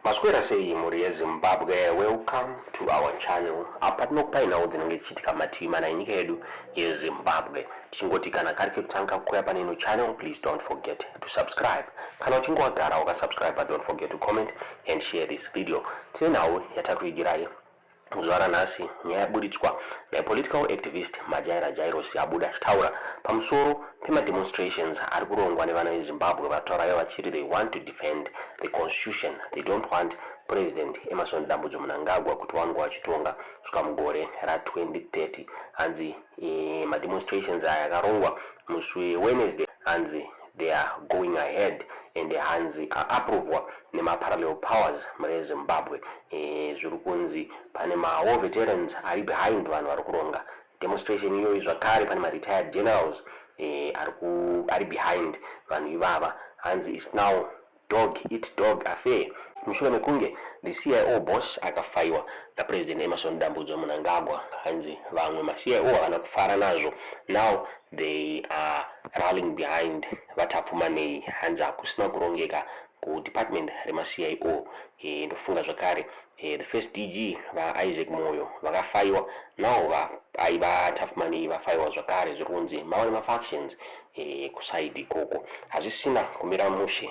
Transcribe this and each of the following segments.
Maswera sei muri Zimbabwe, welcome to our channel. Apa tinokupainawo dzinenge dzichiitika mativi mana enyika yedu yeZimbabwe. Tichingoti kana kari kekutanga kukwira pane ino channel, please don't forget to subscribe. Kana uchinge wagara wakasubscribe, don't forget to comment and share this video. Tine nhau yatakuigirai zuva ranhasi, nyaya yaburitswa political activist Majaira Jairus abuda achitaura pamusoro pemademonstrations ari kurongwa nevana veZimbabwe vataura vachiti they want to defend the constitution. They don't want President Emmerson Dambudzo Mnangagwa kuti wangu wachitonga kusvika mugore ra2030. Hanzi mademonstrations aya akarongwa musi Wednesday, hanzi they are going ahead and hanzi aprovwa nemaparallel powers mune Zimbabwe. Zviri kunzi pane war veterans ari behind vanhu vari kuronga demonstration iyoyi. Zvakare pane retired generals ari behind vanhu ivava. Hanzi is now dog eat dog affair. Mushure mekunge the CIO boss akafaiwa naPresident Emmerson Dambudzo Mnangagwa, hanzi vamwe ma-CIO havana kufara nazvo. Now they are rallying behind vatapfumanei. Hanzi hakusina kurongeka kudepartment rema-CIO. Ndofunga zvakare the first DG vaIsaac Moyo vakafaiwa, now vatapfumanei vafaiwa zvakare. Zviri kunzi mave nemafactions kusaidi ikoko. Hazvisina kumira mushe,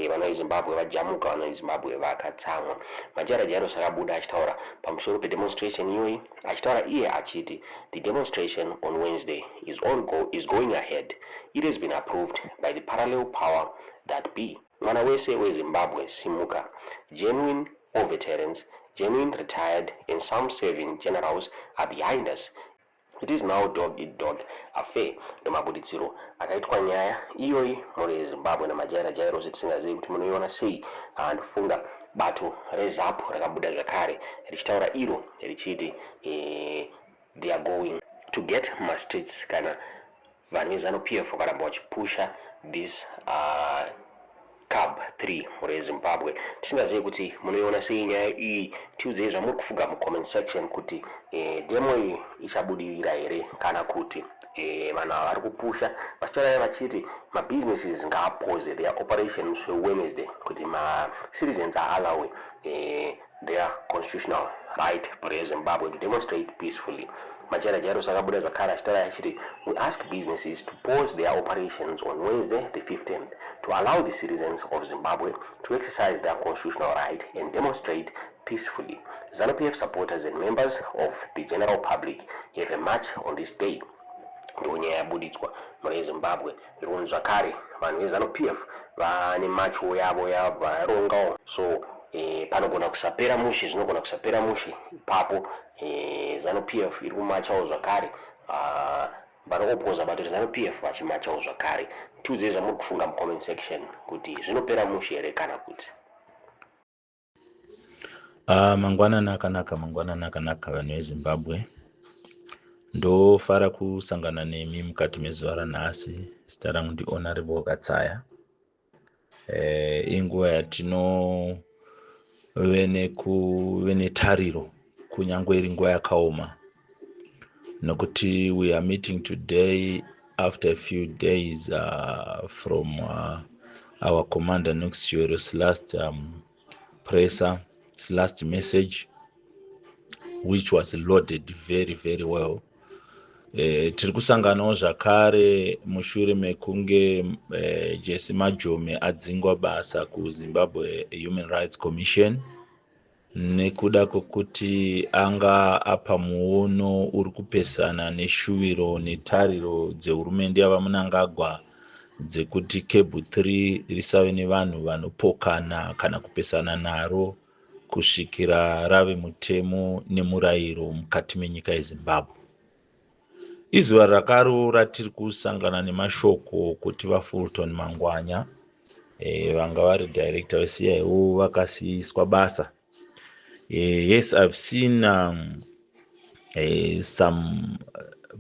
vana veZimbabwe vajamuka, vana veZimbabwe vakatsamwa. Majaira Jairus akabuda achitaura pamusoro pedemonstration iyoyi, achitaura iye achiti the demonstration on Wednesday is going ahead. It has been approved by the parallel power that be. Mwana wese weZimbabwe simuka. Genuine war veterans, genuine retired and some serving generals are behind us. It is now dog eat dog affair. Ndomabuditsiro akaitwa nyaya iyoyi muri Zimbabwe naMajaira Jairus tisingazivi kuti munoiona sei. Ndofunga bato reZAPU rakabuda zvakare richitaura iro richiti they are going to get ma-streets kana vanhu veZANU-PF vakaramba vachipusha this cab 3 muri Zimbabwe. Tisingazivi kuti munoiona sei nyaya iyi. Tiudzei zvamuri kufunga mucomment section kuti demo iyi ichabudirira here kana kuti vanhu ava vari kupusha vachitaura vachiti mabusinesses ngaapause their operations Wednesday kuti ma-citizens allow their constitutional right muri Zimbabwe to demonstrate peacefully. Majaira Jairus akabuda zvakare achitaura achiti we ask businesses to pause their operations on Wednesday the 15th to allow the citizens of Zimbabwe to exercise their constitutional right and demonstrate peacefully. ZANU-PF supporters and members of the general public have a march on this day. Ndonyaya yaburitswa muri Zimbabwe. Iri zvakare vanhu veZANU-PF vane macho yavo yavarongawo, so panogona kusapera mushe, zvinogona kusapera mushe ipapo. ZANU-PF iri kumachawo zvakare, vanokopoza bato reZANU-PF vachimachawo zvakare. Tiudzei zvamuri kufunga mucomment section kuti zvinopera mushe here kana kuti. Mangwanani akanaka vanhu veZimbabwe. Ndofara kusangana nemi mukati mezuva ranhasi. Zita rangu ndi Honorable Katsaya. Inguva yatinove netariro kunyange iri nguva yakaoma, nokuti we are meeting today after a few days from our commander Nokisiwero's last presser, his last message, which was loaded very, very well. Tiri kusanganawo zvakare mushure mekunge Jesse Majome adzingwa basa kuZimbabwe Human Rights Commission nekuda kwokuti anga apa muono uri kupesana neshuviro netariro dzehurumende yavaMnangagwa dzekuti cable 3 risave nevanhu vanopokana kana kupesana naro kusvikira rave mutemo nemurayiro mukati menyika yeZimbabwe. Izuva rakaro ratiri kusangana nemashoko kuti vaFulton Mangwanya vanga vari director weCIO vakasiyiswa basa. Yes, I've seen some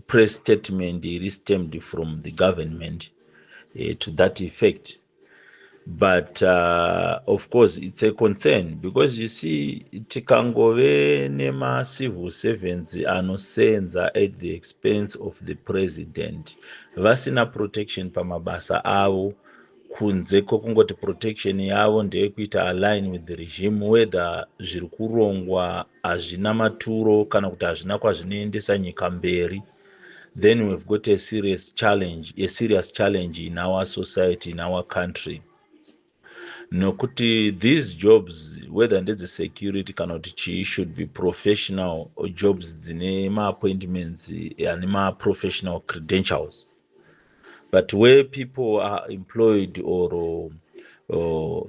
press statement stemmed from the government to that effect. But of course it's a concern because you see tikangove nema civil servants anosenza at the expense of the president vasina protection pamabasa avo kunze kwekungoti protection yavo ndeyekuita align with the regime, whether zviri kurongwa hazvina maturo kana kuti hazvina kwazvinoendesa nyika mberi, then we've got a serious challenge in our society, in our country. Nokuti these jobs, whether ndedze-security kana kuti chii, should be professional jobs dzine ma-appointments ane ma-professional credentials. But where people are employed or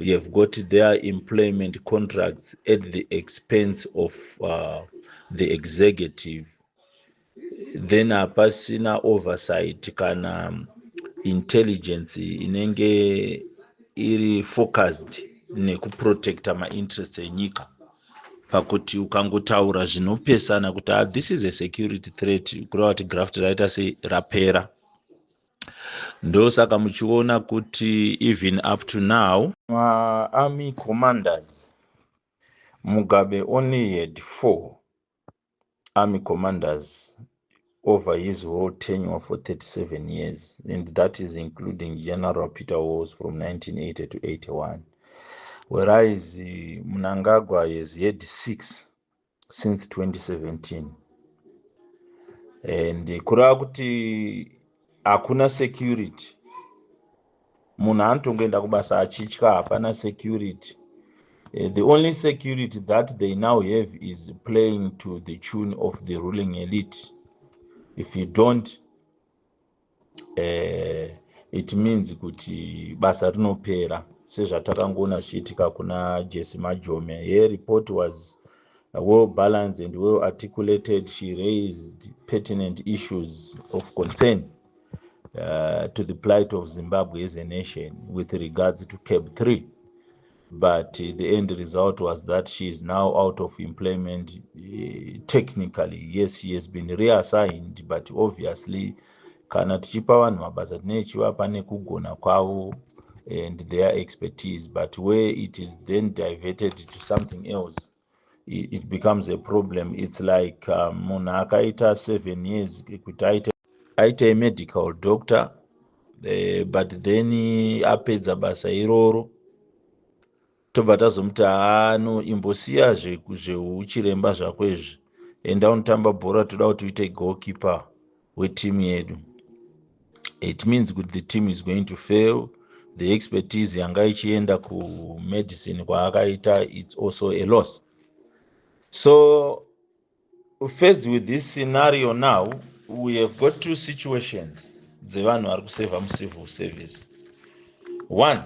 you've got their employment contracts at the expense of the executive, then hapasina oversight kana intelligence inenge iri focused nekuprotecta ma-interests enyika, pakuti ukangotaura zvinopesana kuti this is a security threat, kureva kuti graft raita sei rapera. Ndosaka muchiona kuti even up to now army commanders, Mugabe only had 4 army commanders over his whole tenure for 37 years, and that is including General Peter Walls from 1980 to 81, whereas Mnangagwa has had 6 since 2017. And kureva kuti hakuna security, munhu anotongoenda kubasa achitya, hapana security. The only security that they now have is playing to the tune of the ruling elite. If you don't, it means kuti basa rinopera, sezvatakangoona zvichiitika kuna Jesse Majome. Her report was well balanced and well articulated. She raised pertinent issues of concern to the plight of Zimbabwe as a nation with regards to CAB 3. But the end result was that she is now out of employment. Technically, yes, she has been reassigned, but obviously, kana tichipa vanhu mabasa tinechivapa nekugona kwavo and their expertise, but where it is then diverted to something else, it becomes a problem. It's like munhu akaita 7 years kuti aite a medical doctor, but then apedza basa iroro tobva tazomuti no imbosiya zveuchiremba zvako izvi, enda unotamba bhora, toda kuti uite goalkeeper weteam yedu. It means that the team is going to fail. The expertise yanga ichienda ku medicine kwaakaita, it's also a loss. So faced with this scenario now, we have got 2 situations dzevanhu vari kuseva mucivil service. One,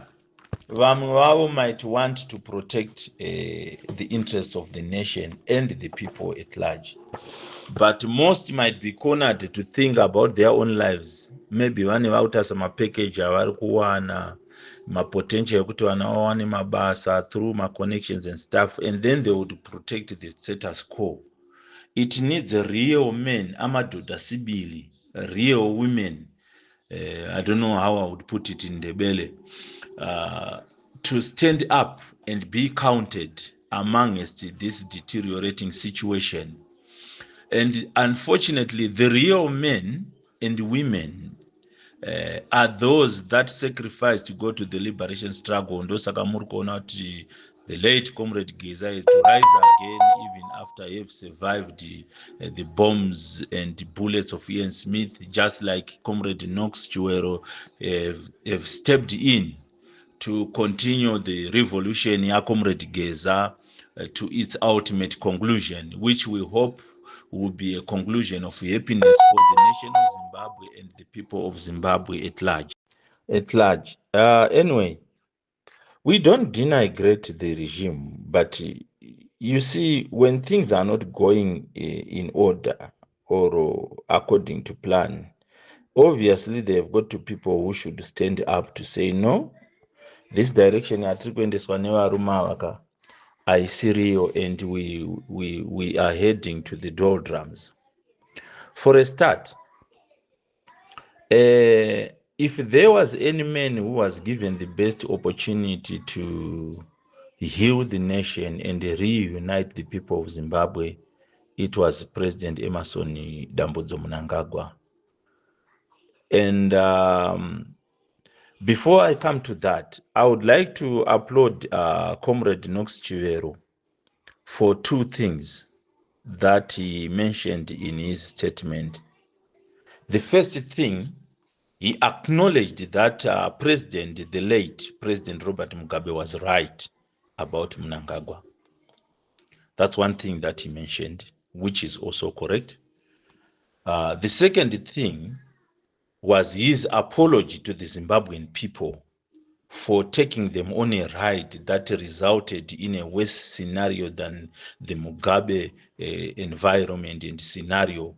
vamwe vavo might want to protect the interests of the nation and the people at large, but most might be cornered to think about their own lives. Maybe vane vauta samapackage avari kuwana, mapotential ekuti vana vawane mabasa through ma-connections and stuff, and then they would protect the status quo. It needs real men, amadodha sibili, real women, I don't know how I would put it in Ndebele, to stand up and be counted amongst this deteriorating situation. And unfortunately, the real men and women are those that sacrifice to go to the liberation struggle. Ndosaka muri kuona kuti the late Comrade Geza is to rise again even after he have survived the bombs and bullets of Ian Smith, just like Comrade Knox Chiwero have stepped in to continue the revolution ya Comrade Geza to its ultimate conclusion, which we hope will be a conclusion of happiness for the nation of Zimbabwe and the people of Zimbabwe at large. Anyway, we don't denigrate the regime, but you see, when things are not going in order or according to plan, obviously they have got to people who should stand up to say, no, this direction haisi real, and we are heading to the doldrums. For a start, if there was any man who was given the best opportunity to heal the nation and reunite the people of Zimbabwe, it was President Emmerson Dambudzo Mnangagwa. And Before I come to that, I would like to applaud Comrade Knox Chivero for two things that he mentioned in his statement. The first thing, he acknowledged that the late President Robert Mugabe was right about Mnangagwa. That's one thing that he mentioned, which is also correct. The second thing was his apology to the Zimbabwean people for taking them on a ride that resulted in a worse scenario than the Mugabe environment and scenario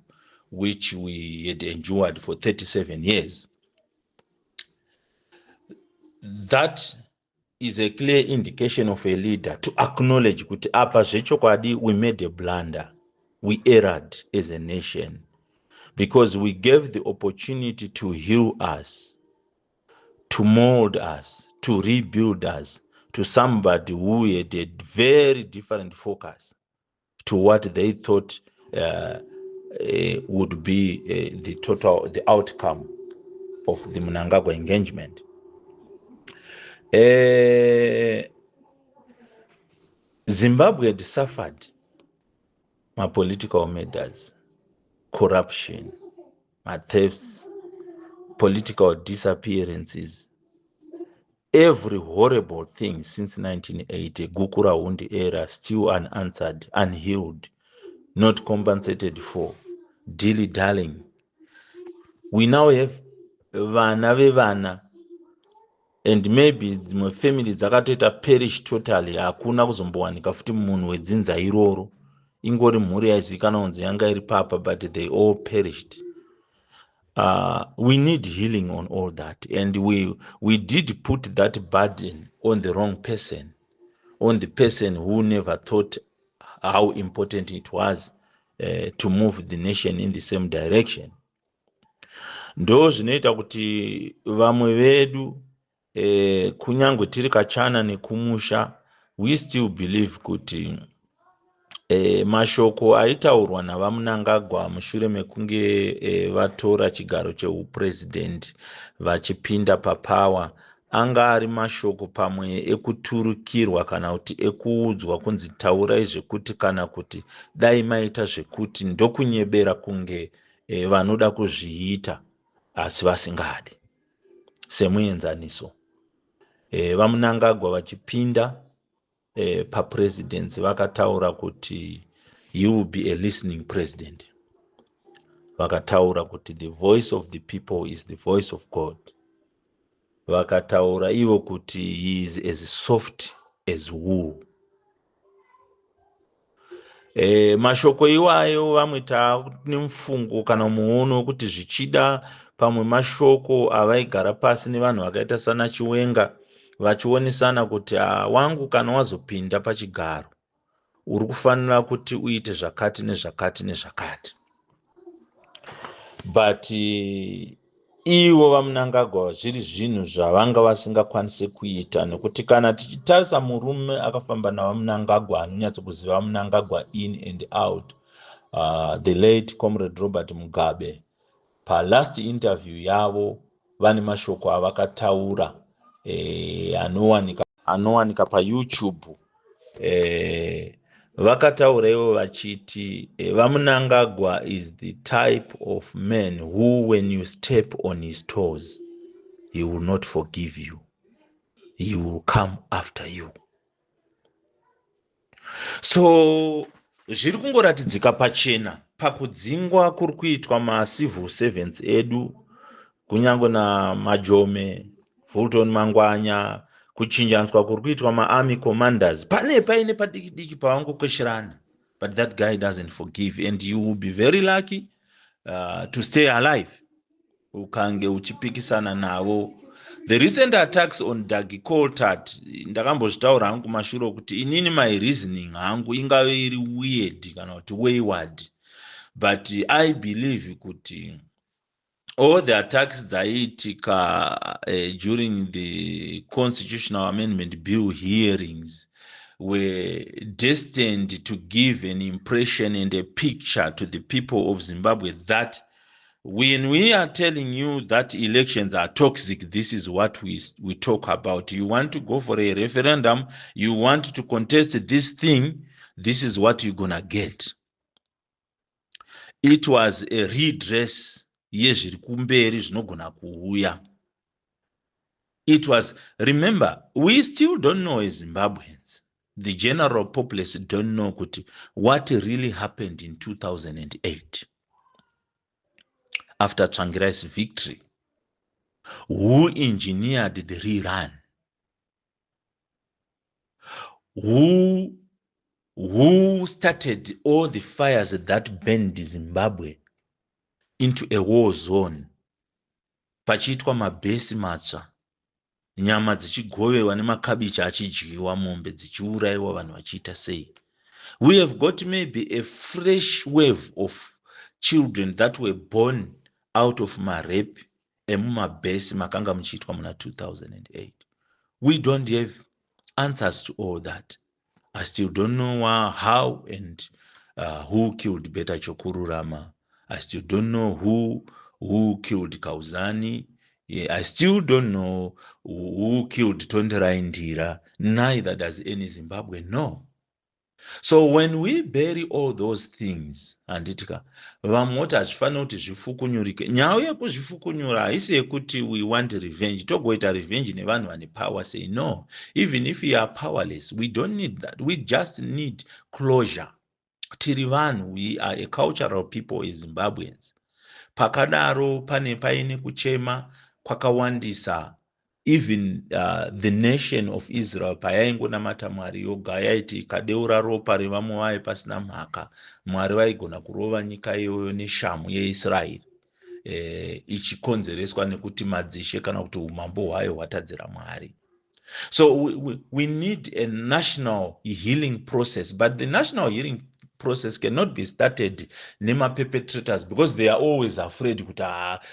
which we had endured for 37 years. That is a clear indication of a leader to acknowledge kuti apa zvechokwadi we made a blunder, we erred as a nation, because we gave the opportunity to heal us, to mold us, to rebuild us to somebody who had a very different focus to what they thought would be the outcome of the Mnangagwa engagement. Zimbabwe had suffered political murders, corruption, thefts, political disappearances, every horrible thing since 1980, Gukura Hundi era, still unanswered, unhealed, not compensated for, dilly-dallying. We now have vana vevana, and maybe dzimwe family dzakatoita perish totally, hakuna kuzombowanika futi munhu wedzinza iroro, ingori mhuri yaizikanwa kunzi yanga iri papa, but they all perished. We need healing on all that, and we did put that burden on the wrong person, on the person who never thought how important it was to move the nation in the same direction. Ndo zvinoita kuti vamwe vedu kunyangwe tiri kachana nekumusha, we still believe kuti mashoko aitaurwa navaMnangagwa mushure mekunge vatora chigaro cheupresident vachipinda papawa anga ari mashoko pamwe ekuturukirwa kana kuti ekuudzwa kunzi taurai zvekuti kana kuti dai maita zvekuti, ndokunyebera kunge vanoda kuzviita asi vasingade semuenzaniso. VaMnangagwa vachipinda papresidency vakataura kuti he will be a listening president. Vakataura kuti the voice of the people is the voice of God. Vakataura ivo kuti he is as soft as wool. Mashoko iwayo vamwe taane mufungo kana muono wekuti zvichida pamwe mashoko avaigara pasi nevanhu vakaita sana Chiwenga vachionesana kuti wangu kana wazopinda pachigaro uri kufanira kuti uite zvakati nezvakati nezvakati. But ivo vaMnangagwa zviri zvinhu zvavanga vasingakwanisi kuita, nekuti kana tichitarisa murume akafamba navaMnangagwa anonyatsokuziva vaMnangagwa in and out, the late Comrade Robert Mugabe, palast interview yavo vane mashoko avakataura anowanika paYouTube. Vakataura ivo vachiti vaMnangagwa is the type of man who when you step on his toes he will not forgive you, he will come after you. So zviri kungoratidzika pachena pakudzingwa kuri kuitwa macivil servants edu, kunyange naMajome, Fulton Mangwanya, kuchinjanswa kuri kuitwa maarmy commanders, pane paine padiki pavangokwesherana, but that guy doesn't forgive, and you will be very lucky to stay alive ukange uchipikisana navo. The recent attacks on Dagi Coltart, ndakambozvitaura hangu kumashure kuti inini my reasoning hangu ingave iri weird kana kuti wayward, but I believe kuti all the attacks dzaiitika during the constitutional amendment bill hearings were destined to give an impression and a picture to the people of Zimbabwe that When we are telling you that elections are toxic, this is what we talk about. You want to go for a referendum, you want to contest this thing, this is what you're gonna get. It was a redress yezviri kumberi zvinogona kuuya. It was, remember, we still don't know as Zimbabweans, the general populace don't know what really happened in 2008 after Tsvangirai's victory. Who engineered the rerun? Who started all the fires that burned Zimbabwe into a war zone? Pachiitwa mabhesi matsva, nyama dzichigovewa nemakabichi achidyiwa, mombe dzichiuraiwa, vanhu vachiita sei. We have got maybe a fresh wave of children that were born out of marape emumabhesi makanga muchiitwa muna 2008. We don't have answers to all that. I still don't know how and who killed Beta Chokururama. I still don't know who killed Kauzani. Yeah, I still don't know who killed Tonderai Ndira. Neither does any Zimbabwe know. So when we bury all those things, anditika vamoti hachifanira kuti zvifukunyurike. Nyaya yekuzvifukunyura haisi yekuti we want revenge. Togoita revenge nevanhu vane power, say no. Even if we are powerless, we don't need that. We just need closure. Tiri vanhu, we are a cultural people as Zimbabweans. Pakadaro paine kuchema kwakawandisa. Even the nation of Israel payaingonamata Mwari yoga yaiti ikadeura ropa revamwe vayo pasina mhaka, Mwari vaigona kurova nyika iyoyo neshamu yeIsraeri, ichikonzereswa nekuti madzishe kana kuti umambo hwayo hwatadzira Mwari. So we need a national healing process, but the national healing process cannot be started nema perpetrators, because they are always afraid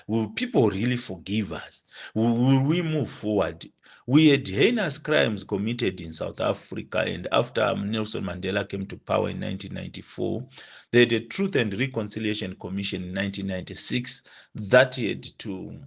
will people really forgive us? Will we move forward? We had heinous crimes committed in South Africa, and after Nelson Mandela came to power in 1994, they had a Truth and Reconciliation Commission in 1996 that had to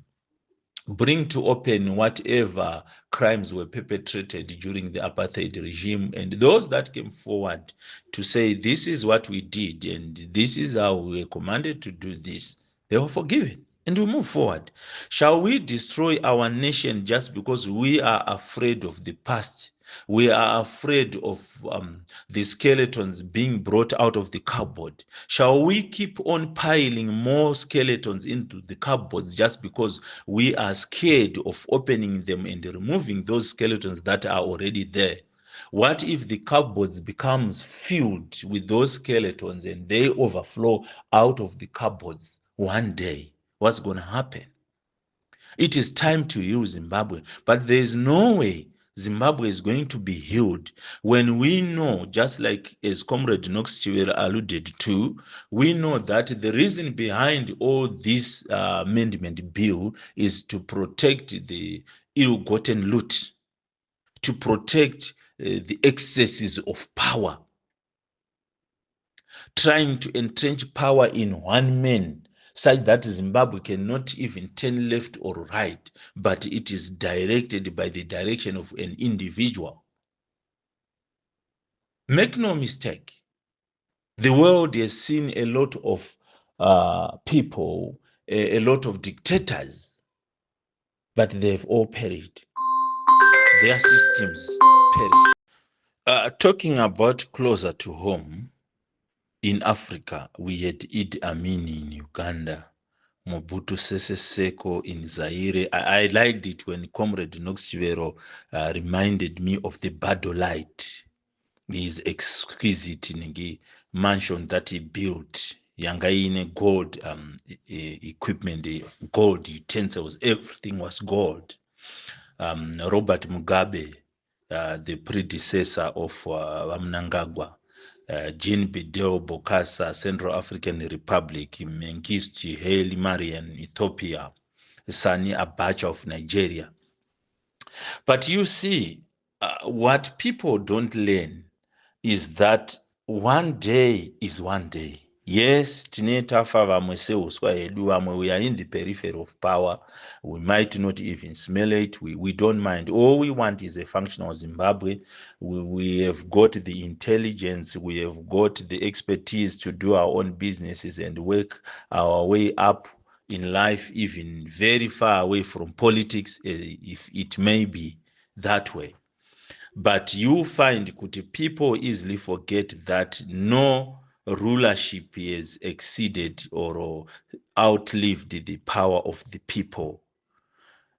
bring to open whatever crimes were perpetrated during the apartheid regime, and those that came forward to say this is what we did and this is how we were commanded to do this, they were forgiven and we move forward. Shall we destroy our nation just because we are afraid of the past? We are afraid of the skeletons being brought out of the cupboard. Shall we keep on piling more skeletons into the cupboards just because we are scared of opening them and removing those skeletons that are already there? What if the cupboards becomes filled with those skeletons and they overflow out of the cupboards one day? What's going to happen? It is time to heal Zimbabwe, but there is no way Zimbabwe is going to be healed when we know, just like as Comrade Knox Chiwera alluded to, we know that the reason behind all this amendment bill is to protect the ill-gotten loot, to protect the excesses of power, trying to entrench power in one man, such that Zimbabwe cannot even turn left or right, but it is directed by the direction of an individual. Make no mistake, the world has seen a lot of people, a lot of dictators, but they've all perished. Their systems perished. Talking about closer to home, in Africa, we had Idi Amin in Uganda, Mobutu Sese Seko in Zaire. I liked it when Comrade Knox Chiwera reminded me of the Badolite, his exquisite mansion that he built. Yangaine gold equipment, gold utensils, everything was gold. Robert Mugabe, the predecessor of Mnangagwa, Jean Bidel Bokassa, Central African Republic, Mengistu Haile Mariam, Ethiopia, Sani Abacha of Nigeria. But you see, what people don't learn is that one day is one day. Yes, tine tafa vamwe seuswa hedu, vamwe we are in the periphery of power. We might not even smell it. We don't mind. All we want is a functional Zimbabwe. We have got the intelligence. We have got the expertise to do our own businesses and work our way up in life, even very far away from politics, if it may be that way. But you find kuti people easily forget that no rulership has exceeded or outlived the power of the people.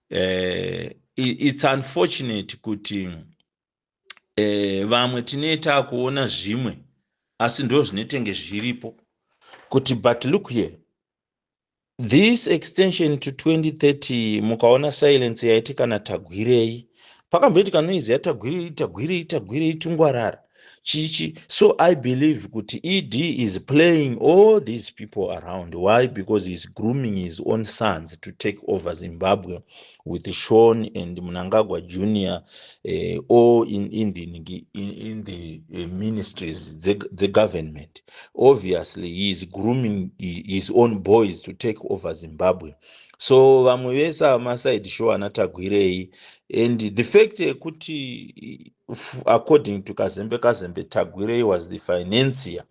It's unfortunate kuti vamwe tinoita kuona zvimwe asi ndo zvinotenge zviripo kuti, but look here, this extension to 2030 mukaona silence yaiti kana tagwirei, pakamboiti kanoizi tagwirei tungwarara chichi. So I believe kuti ED is playing all these people around. Why? Because he's grooming his own sons to take over Zimbabwe with Sean and Mnangagwa Jr. All in the ministries, the government. Obviously, he is grooming his own boys to take over Zimbabwe. So vamwe vese amaside show anatagwirei, and the fact kuti according to Kazembe Tagwirei was the financier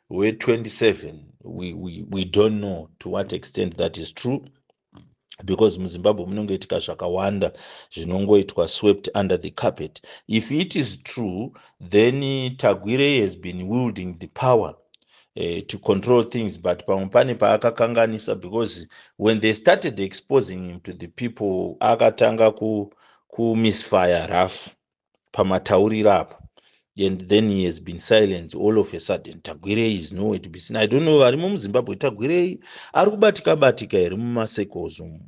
with 27, we don't know to what extent that is true, because muZimbabwe munongoitika zvakawanda zvinongoitwa swept under the carpet. If it is true, then Tagwirei has been wielding the power to control things, but pamwe pane paakakanganisa, because when they started exposing him to the people akatanga ku misfire rough pamatauriro apa, and then he has been silenced all of a sudden. Tagwirei is nowhere to be seen. I don't know, vari muZimbabwe Tagwirei ari kubatika here mumasecos umu.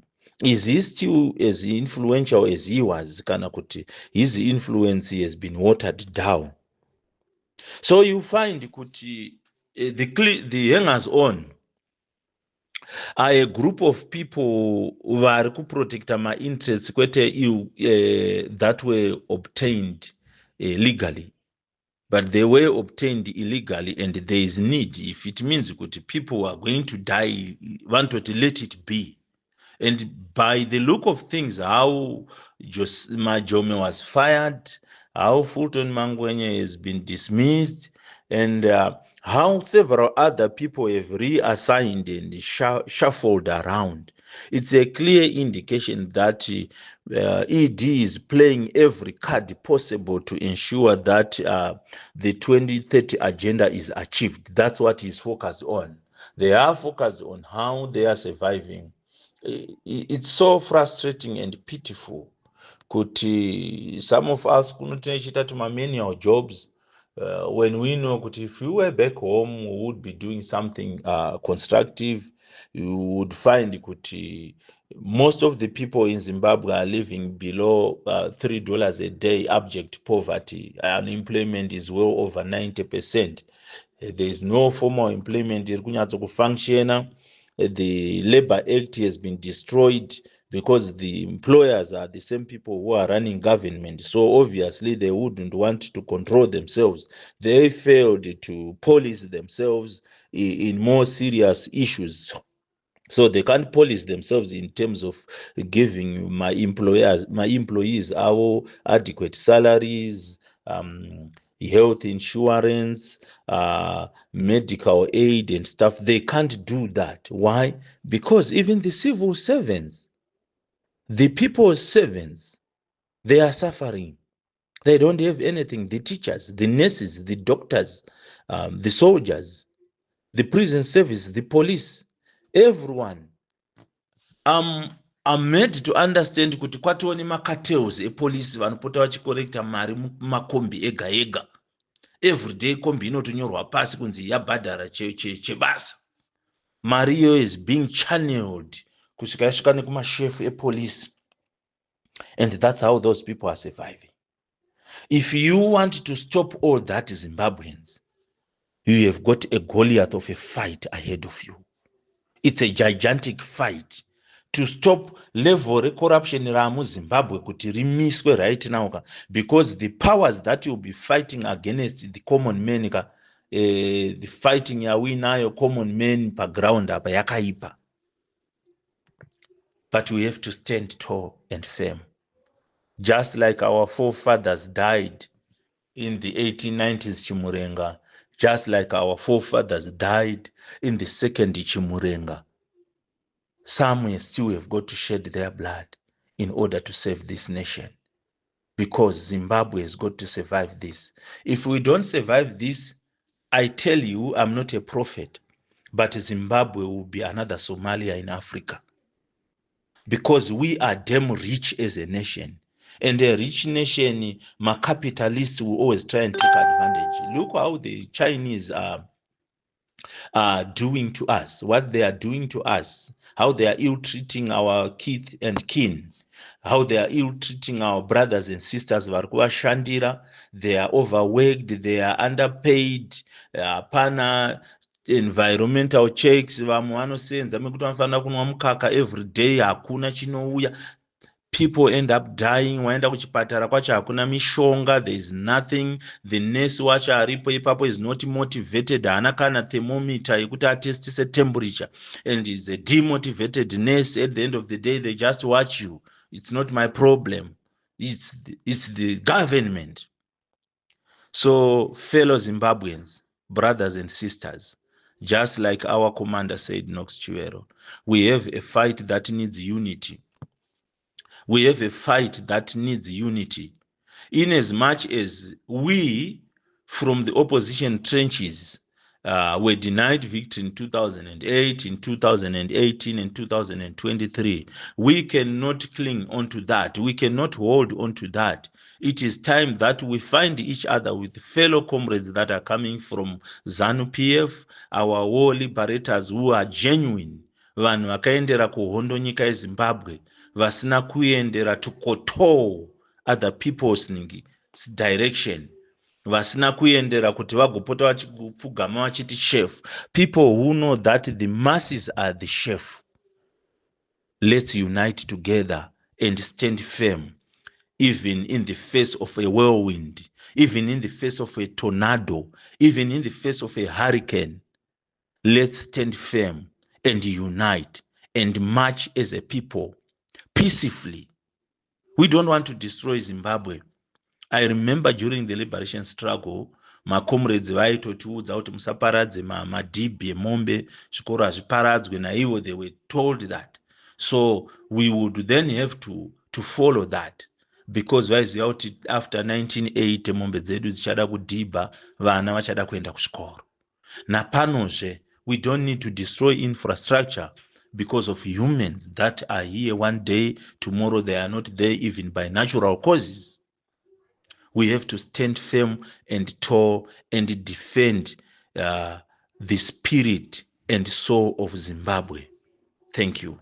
Is he still as influential as he was, kana kuti his influence has been watered down? So you find kuti the hangers on are a group of people who are to protect my interests that were obtained legally, but they were obtained illegally, and there is need. If it means that people are going to die, want to let it be. And by the look of things, how Majome was fired, how Fulton Mangwenye has been dismissed, and how several other people have reassigned and shuffled around, it's a clear indication that ED is playing every card possible to ensure that the 2030 agenda is achieved. That's what he's focused on. They are focused on how they are surviving. It's so frustrating and pitiful. Kuti some of us kunotinechita tuma menial jobs, when we know that if you were back home, we would be doing something constructive. You would find that most of the people in Zimbabwe are living below $3 a day, abject poverty. Unemployment is well over 90%. There is no formal employment. The Labor Act has been destroyed because the employers are the same people who are running government. So obviously they wouldn't want to control themselves. They failed to police themselves in more serious issues. So they can't police themselves in terms of giving my employees our adequate salaries, health insurance, medical aid and stuff. They can't do that. Why? Because even the civil servants, the people's servants, they are suffering. They don't have anything. The teachers, the nurses, the doctors, the soldiers, the prison service, the police, everyone. I'm made to understand kuti kwatione macartels epolice vanopota vachikollecta mari mumakombi ega ega. Everyday kombi inotonyorwa pasi kunzi yabhadhara chebasa. Mari iyo is being channeled kusvika yasvika nekumashefu epolice. And that's how those people are surviving. If you want to stop all that, Zimbabweans, you have got a Goliath of a fight ahead of you. It's a gigantic fight to stop level of corruption in Zimbabwe kuti rimiswe right now, because the powers that you'll be fighting against the common man the fighting yawinayo common men paground apa yakaipa. But we have to stand tall and firm. Just like our forefathers died in the 1890s Chimurenga, just like our forefathers died in the second Chimurenga, some still have got to shed their blood in order to save this nation. Because Zimbabwe has got to survive this. If we don't survive this, I tell you, I'm not a prophet, but Zimbabwe will be another Somalia in Africa. Because we are damn rich as a nation. And a rich nation, my capitalists will always try and take advantage. Look how the Chinese are doing to us, what they are doing to us, how they are ill-treating our kith and kin, how they are ill-treating our brothers and sisters. Shandira, they are overworked, they are underpaid, pana environmental checks, vamwe vanosenza mekuti vanofanira kunwa mukaka every day, hakuna chinouya. People end up dying. Waenda kuchipatara kwacho hakuna mishonga, there is nothing. The nurse wacho aripo ipapo is not motivated, haana kana thermometer yekuti atestise temperature, and is a demotivated nurse. At the end of the day, they just watch you. It's not my problem, it's the government. So fellow Zimbabweans, brothers and sisters, just like our commander said, Knox Chiwero, we have a fight that needs unity. We have a fight that needs unity. In as much as we from the opposition trenches were denied victory in 2008, in 2018, and 2023, we cannot cling on to that. We cannot hold on to that. It is time that we find each other with fellow comrades that are coming from ZANU-PF, our war liberators who are genuine. Vanhu vakaendera kuhondo nyika yeZimbabwe, vasina kuendera to kotow other people's direction, vasina kuendera kuti vagopota vachipfugama vachiti chef. People who know that the masses are the chef. Let's unite together and stand firm, even in the face of a whirlwind, even in the face of a tornado, even in the face of a hurricane. Let's stand firm and unite and march as a people peacefully. We don't want to destroy Zimbabwe. I remember during the liberation struggle, my comrades vaitotiudza kuti musaparadze madhibhi emombe, zvikoro hazviparadzwe naivo. They were told that. So we would then have to follow that, because vaiziva kuti after 1980 mombe dzedu dzichada kudhibha, vana vachada kuenda kuzvikoro. Napanozve, we don't need to destroy infrastructure because of humans that are here one day, tomorrow they are not there, even by natural causes. We have to stand firm and tall and defend the spirit and soul of Zimbabwe. Thank you.